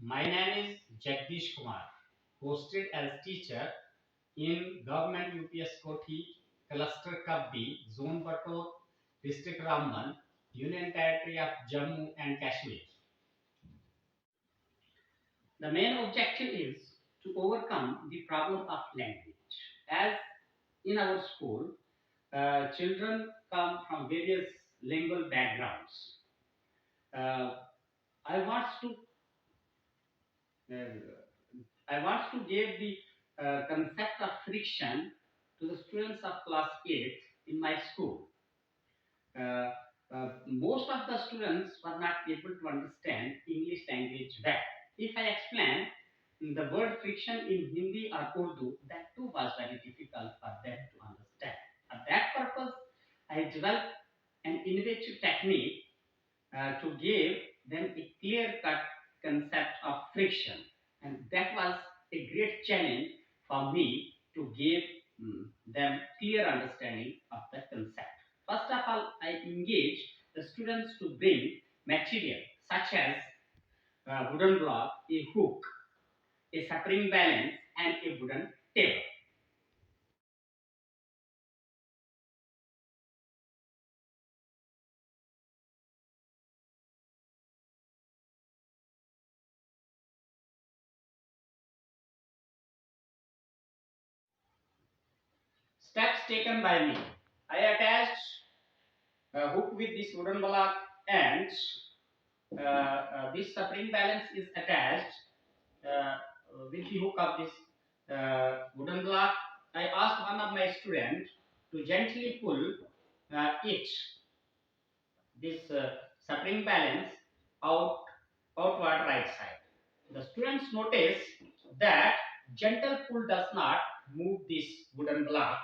My name is Jagdish Kumar, posted as teacher in Government UPS Kothi, Cluster Kabbi, Zone Bator, District Ramban, Union Territory of Jammu and Kashmir. The main objective is to overcome the problem of language. As in our school, children come from various lingual backgrounds. Uh, I want to I want to give the concept of friction to the students of class 8 in my school. Uh, Most of the students were not able to understand English language well. If I explain the word friction in Hindi or Urdu, that too was very difficult for them to understand. For that purpose, I developed an innovative technique to give them a clear-cut concept of friction, and that was a great challenge for me to give them clear understanding of the concept. First of all, I engage the students to bring material such as a wooden block, a hook, a spring balance, and a wooden table. Steps taken by me. I attached a hook with this wooden block, and this spring balance is attached uh, with the hook of this wooden block. I asked one of my students to gently pull this spring balance out outward right side. The students notice that gentle pull does not move this wooden block.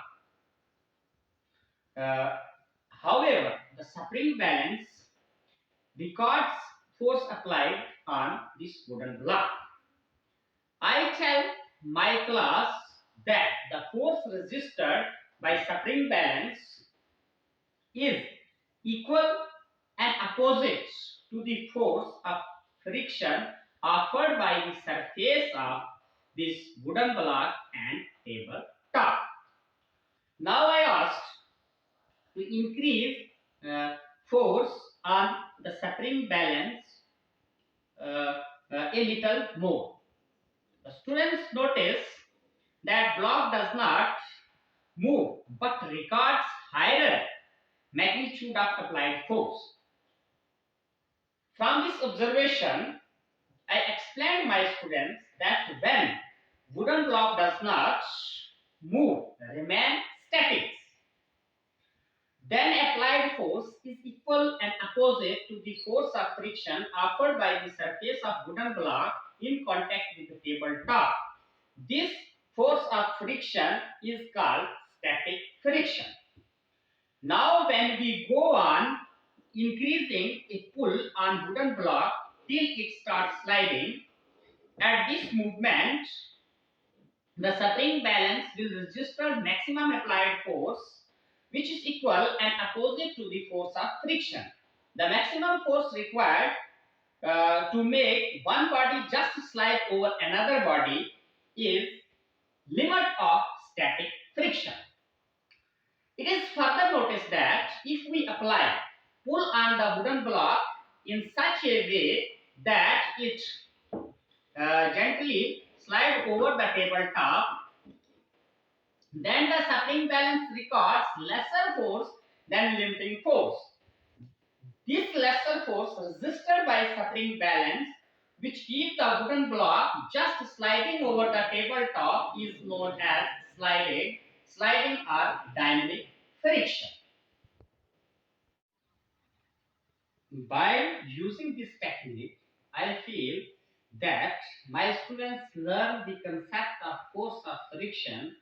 Uh, However, the spring balance records force applied on this wooden block. I tell my class that the force resisted by spring balance is equal and opposite to the force of friction offered by the surface of this wooden block and table top. Now I asked to increase force on the spring balance a little more. The students notice that block does not move but records higher magnitude of applied force. From this observation, I explained my students that when wooden block does not move, remain static, then applied force is equal and opposite to the force of friction offered by the surface of wooden block in contact with the table top. This force of friction is called static friction. Now when we go on increasing a pull on wooden block till it starts sliding, at this movement the spring balance will register maximum applied force, which is equal and opposite to the force of friction. The maximum force required to make one body just slide over another body is limit of static friction. It is further noticed that if we apply pull on the wooden block in such a way that it gently slide over the tabletop, then the spring balance records lesser force than limiting force. This lesser force resisted by spring balance, which keep the wooden block just sliding over the tabletop, is known as sliding or dynamic friction. By using this technique, I feel that my students learn the concept of force of friction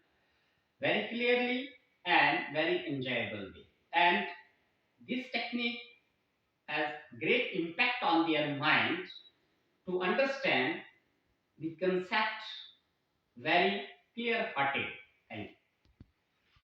very clearly and very enjoyable way. And this technique has great impact on their mind to understand the concept very clear-hearted. Thank you.